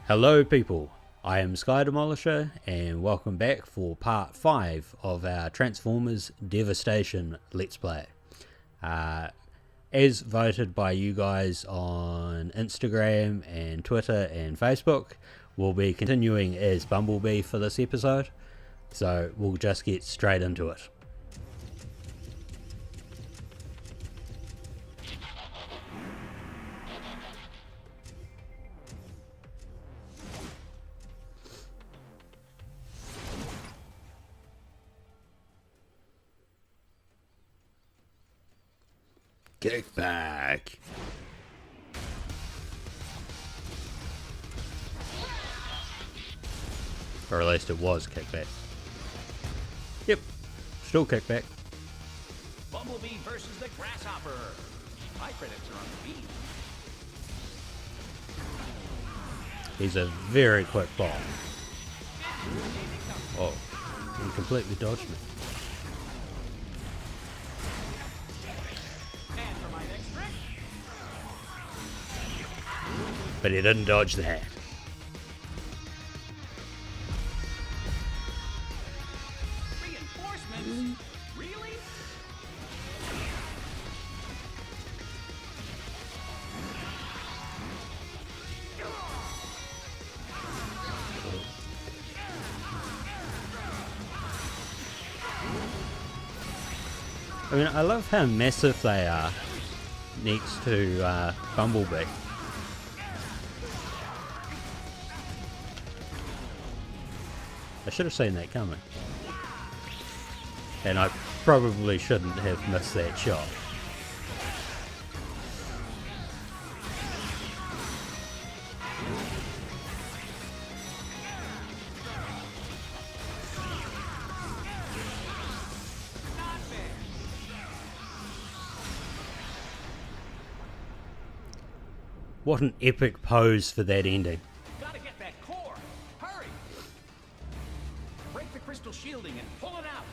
Hello people, I am Sky Demolisher and welcome back for part 5 of our Transformers Devastation Let's Play. As voted by you guys on Instagram and Twitter and Facebook, we'll be continuing as Bumblebee for this episode, so we'll just get straight into it. Kick back. Or at least it was kickback. Yep, still kickback. Bumblebee versus the Grasshopper. My credits are on the beat. He's a very quick ball. Oh, he completely dodged me. But he didn't dodge that. Reinforcements? Really? I mean, I love how massive they are next to Bumblebee. I should have seen that coming. And I probably shouldn't have missed that shot. What an epic pose for that ending. Gotta get that core. Hurry! Break the crystal shielding and pull it out.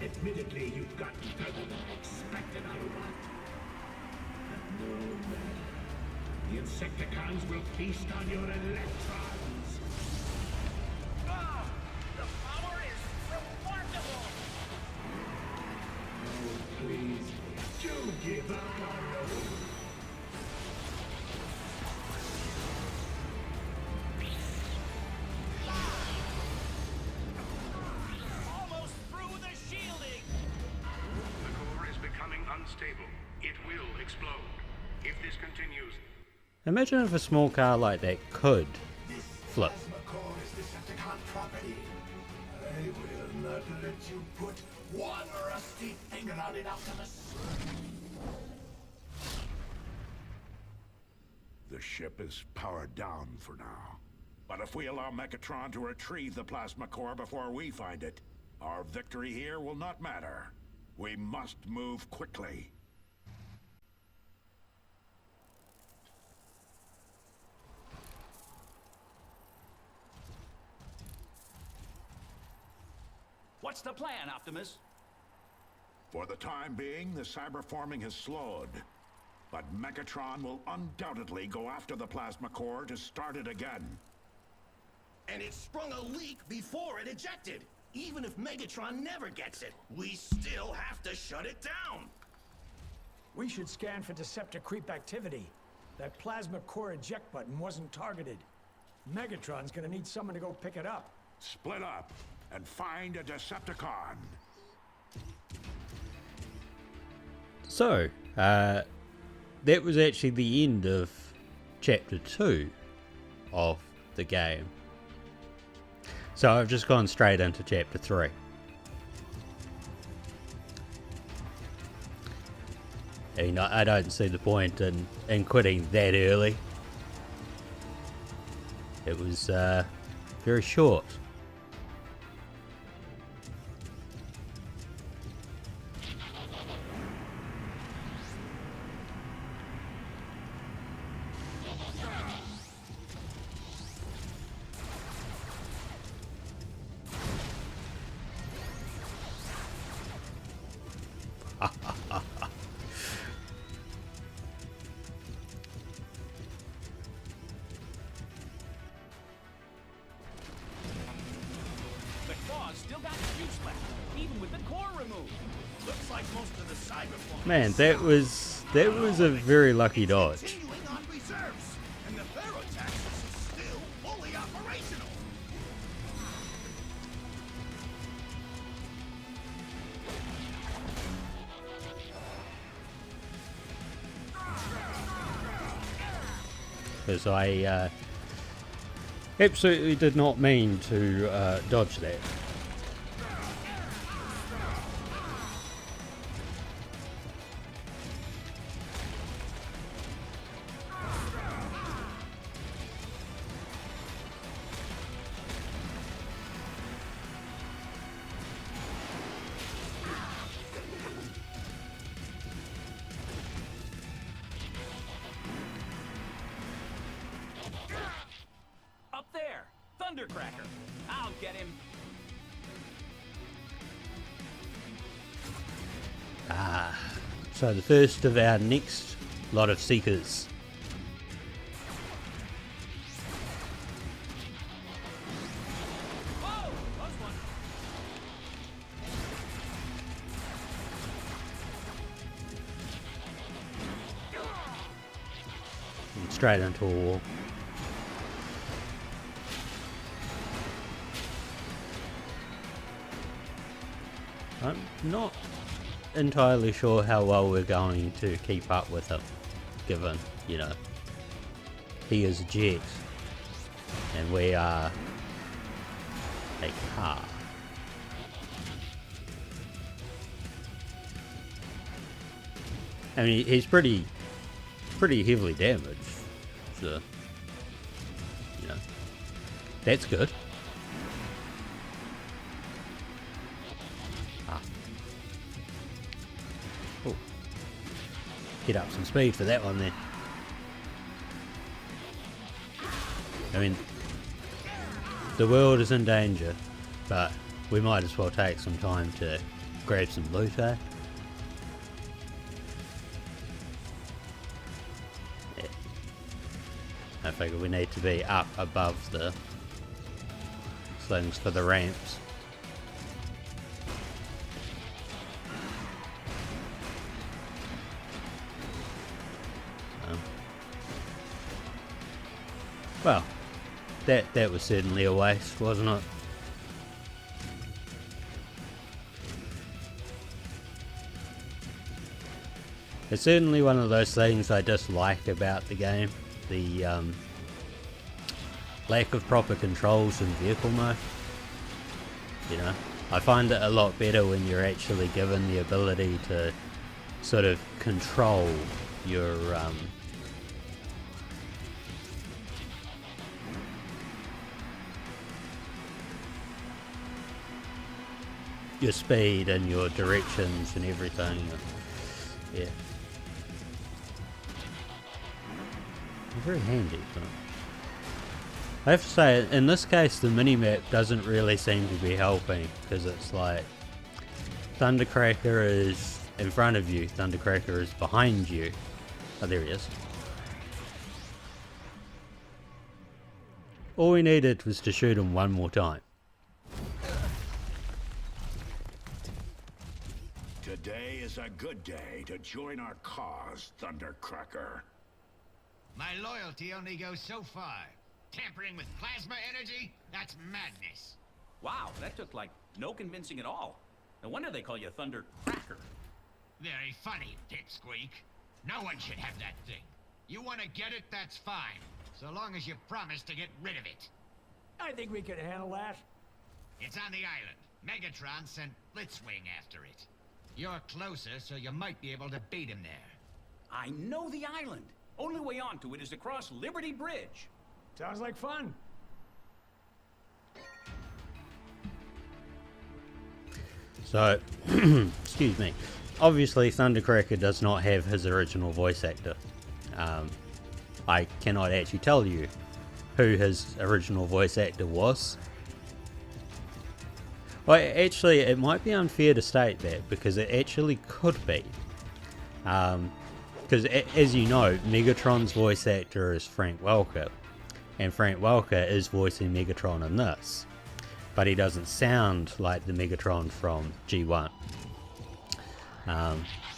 Admittedly, you've gotten further than I expected, Autobot. But no matter. The Insecticons will feast on your electrons. Ah! The power is remarkable! Oh, please, do give up, Auto. Almost through the shielding! The core is becoming unstable. It will explode. If this continues, Imagine if a small car like that could flip. Plasma core is Decepticon property. I will not let you put one rusty finger on it, Optimus. The ship is powered down for now. But if we allow Megatron to retrieve the plasma core before we find it, our victory here will not matter. We must move quickly. What's the plan, Optimus? For the time being, the cyberforming has slowed. But Megatron will undoubtedly go after the plasma core to start it again. And it sprung a leak before it ejected. Even if Megatron never gets it, we still have to shut it down. We should scan for Deceptor creep activity. That plasma core eject button wasn't targeted. Megatron's gonna need someone to go pick it up. Split up and find a Decepticon. So, that was actually the end of Chapter 2 of the game. So I've just gone straight into Chapter 3. And I don't see the point in quitting that early. It was very short. Man, that was a very lucky dodge. Continuing on reserves, and the Barotaxis is still fully operational. Because I absolutely did not mean to dodge that. Up there! Thundercracker! I'll get him! So the first of our next lot of Seekers. Whoa! Close one! And straight into a wall. I'm not entirely sure how well we're going to keep up with him, given, you know, he is a jet and we are a car. I mean, he's pretty heavily damaged, so, you know, that's good. Oh. Hit up some speed for that one there. I mean, the world is in danger, but we might as well take some time to grab some loot, eh? Yeah. I figure we need to be up above the things for the ramps. Well, that was certainly a waste, wasn't it? It's certainly one of those things I dislike about the game, the lack of proper controls in vehicle mode. You know, I find it a lot better when you're actually given the ability to sort of control your speed and your directions and everything. Yeah. Very handy, but I have to say, in this case, the minimap doesn't really seem to be helping, because it's like Thundercracker is in front of you, Thundercracker is behind you. Oh, there he is. All we needed was to shoot him one more time. Today is a good day to join our cause, Thundercracker. My loyalty only goes so far. Tampering with plasma energy? That's madness. Wow, that took like no convincing at all. No wonder they call you Thundercracker. Very funny, pipsqueak. No one should have that thing. You want to get it, that's fine. So long as you promise to get rid of it. I think we can handle that. It's on the island. Megatron sent Blitzwing after it. You're closer, so you might be able to beat him there. I know the island. Only way onto it is across Liberty Bridge. Sounds like fun. So, excuse me. Obviously, Thundercracker does not have his original voice actor. I cannot actually tell you who his original voice actor was. Well, actually, it might be unfair to state that, because it actually could be. Because, as you know, Megatron's voice actor is Frank Welker, and Frank Welker is voicing Megatron in this, but he doesn't sound like the Megatron from G1.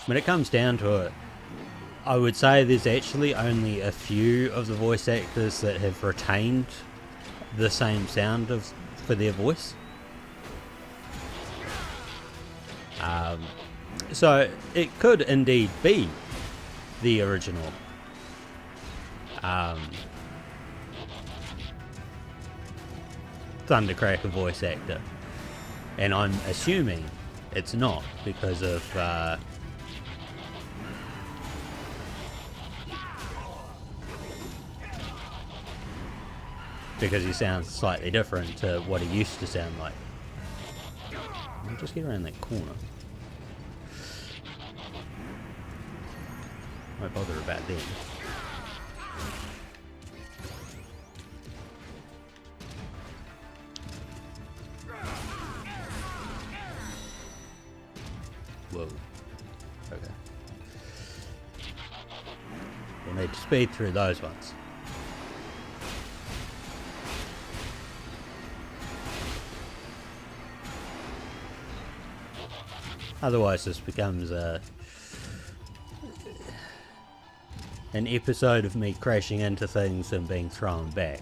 When it comes down to it, I would say there's actually only a few of the voice actors that have retained the same sound for their voice. So it could indeed be the original Thundercracker voice actor, and I'm assuming it's not because of because he sounds slightly different to what he used to sound like. I'll just get around that corner. Won't bother about them. Whoa. Okay. We'll need to speed through those ones. Otherwise this becomes an episode of me crashing into things and being thrown back.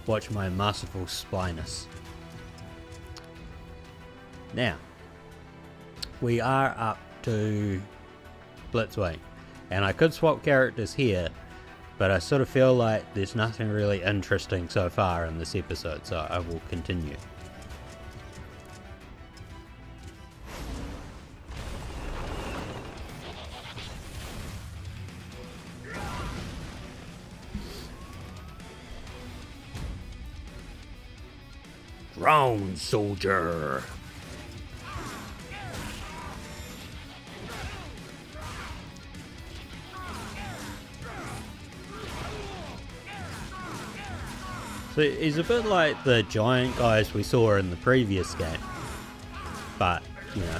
Watch my merciful spinus. Now, we are up to Blitzwing, and I could swap characters here, but I sort of feel like there's nothing really interesting so far in this episode, so I will continue. Drone soldier. So he's a bit like the giant guys we saw in the previous game, but you know,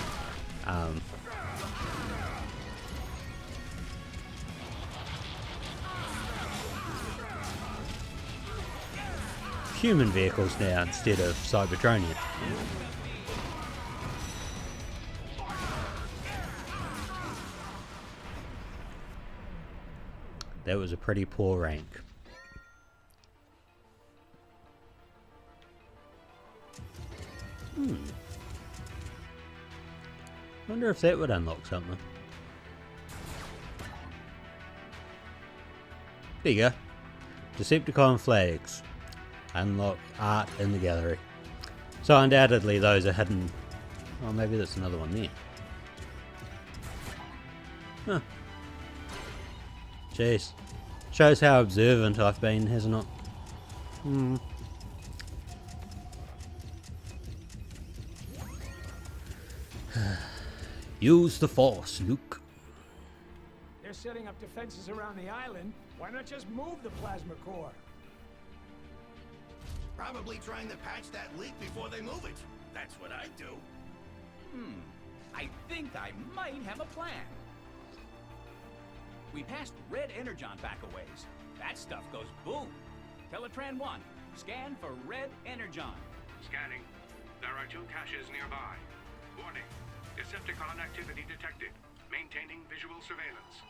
human vehicles now instead of Cybertronian. That was a pretty poor rank. Wonder if that would unlock something. There you go. Decepticon flags. Unlock art in the gallery. So undoubtedly those are hidden. Oh, maybe that's another one there. Huh. Jeez. Shows how observant I've been, hasn't it? Use the Force, Luke. They're setting up defenses around the island. Why not just move the plasma core? Probably trying to patch that leak before they move it. That's what I'd do. I think I might have a plan. We passed red energon back a ways. That stuff goes boom. Teletran 1, scan for red energon. Scanning. There are 2 caches nearby. Warning. Decepticon activity detected. Maintaining visual surveillance.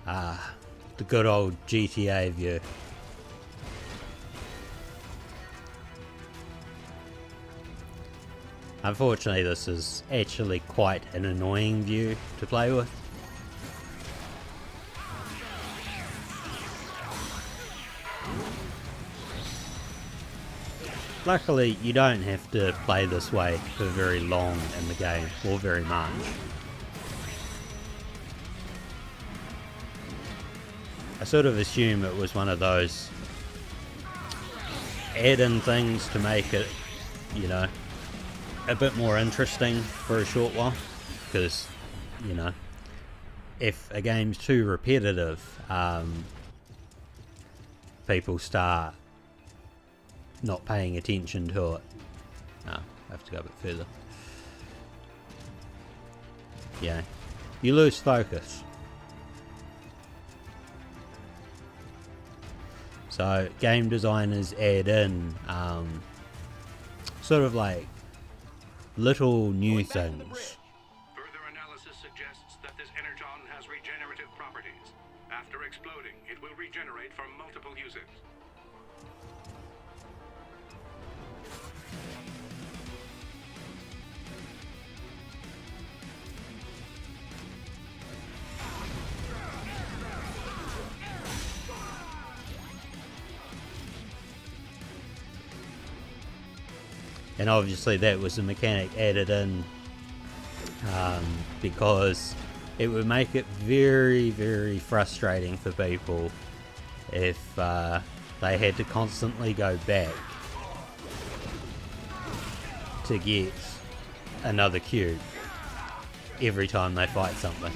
Ah, the good old GTA view. Unfortunately, this is actually quite an annoying view to play with. Luckily, you don't have to play this way for very long in the game, or very much. I sort of assume it was one of those add-in things to make it, you know, a bit more interesting for a short while, because, you know, if a game's too repetitive, people start not paying attention to it. No, I have to go a bit further. Yeah, you lose focus. So game designers add in sort of like little new things. Further analysis suggests that this energon has regenerative properties. After exploding, it will regenerate for multiple uses. And obviously that was a mechanic added in because it would make it very, very frustrating for people if they had to constantly go back to get another cube every time they fight something.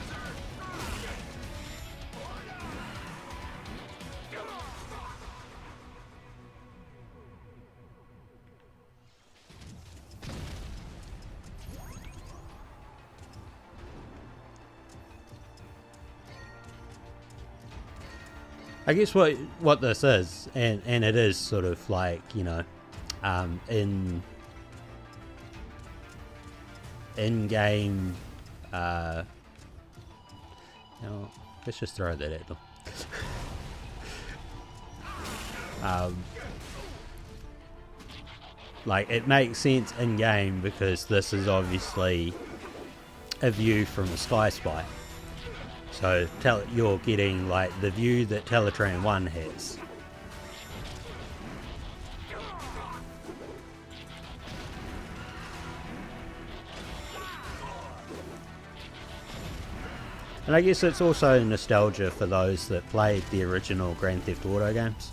I guess what this is, and it is sort of like, you know, in game, you know, let's just throw that at them. Like, it makes sense in game because this is obviously a view from a Sky Spy. So you're getting like the view that Teletran 1 has. And I guess it's also nostalgia for those that played the original Grand Theft Auto games.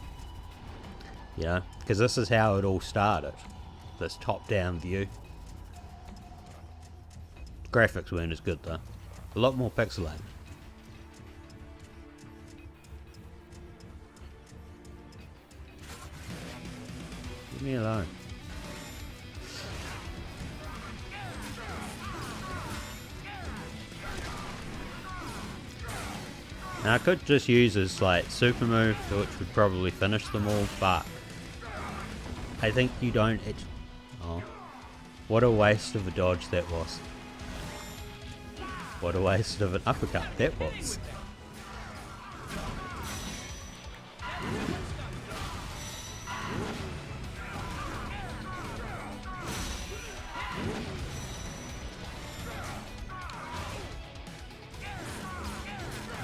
You know, because this is how it all started. This top-down view. Graphics weren't as good though. A lot more pixelated. Leave me alone. And I could just use his like super move, which would probably finish them all, but I think you don't. Oh, what a waste of a dodge that was! What a waste of an uppercut that was!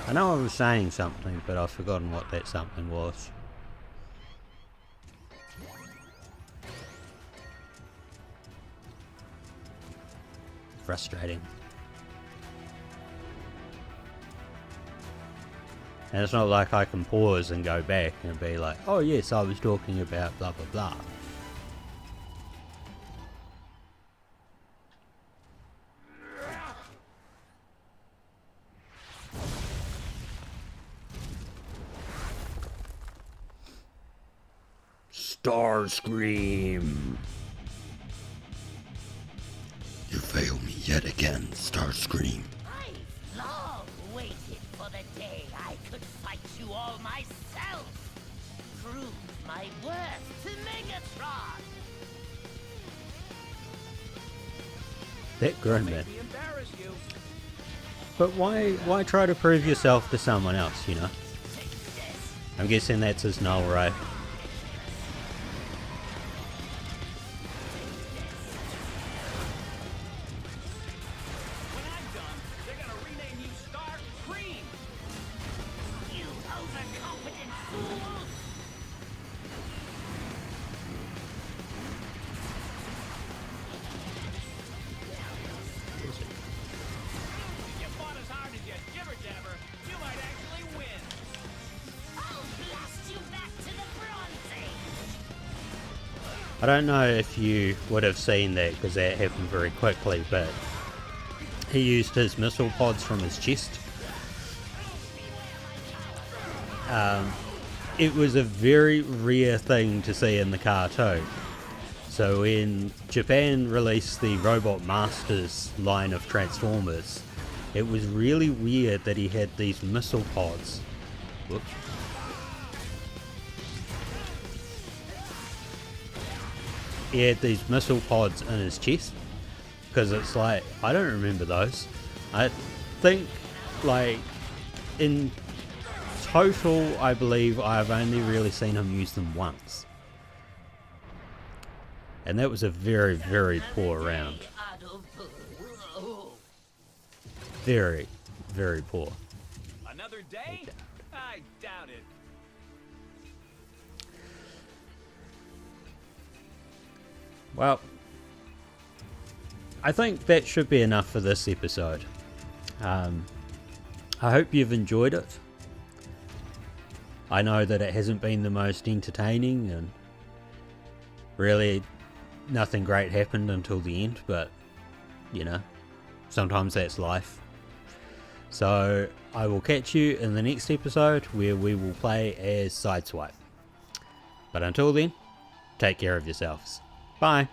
I know I was saying something, but I've forgotten what that something was. Frustrating. And it's not like I can pause and go back and be like, oh yes, I was talking about blah blah blah. Starscream! You fail me yet again, Starscream. I've long waited for the day I could fight you all myself. Prove my worth to Megatron. That grin, man. But why try to prove yourself to someone else, you know? I'm guessing that's his null ray. I don't know if you would have seen that because that happened very quickly, but he used his missile pods from his chest. It was a very rare thing to see in the cartoon. So when Japan released the Robot Masters line of Transformers, It was really weird that he had these missile pods. Whoops. He had these missile pods in his chest. Because it's like, I don't remember those. I think, like, in total, I believe I've only really seen him use them once. And that was a very, very poor round. Very, very poor. Another day? I doubt it. Well, I think that should be enough for this episode. I hope you've enjoyed it. I know that it hasn't been the most entertaining, and really nothing great happened until the end, but you know, sometimes that's life. So I will catch you in the next episode where we will play as Sideswipe. But until then, take care of yourselves. Bye.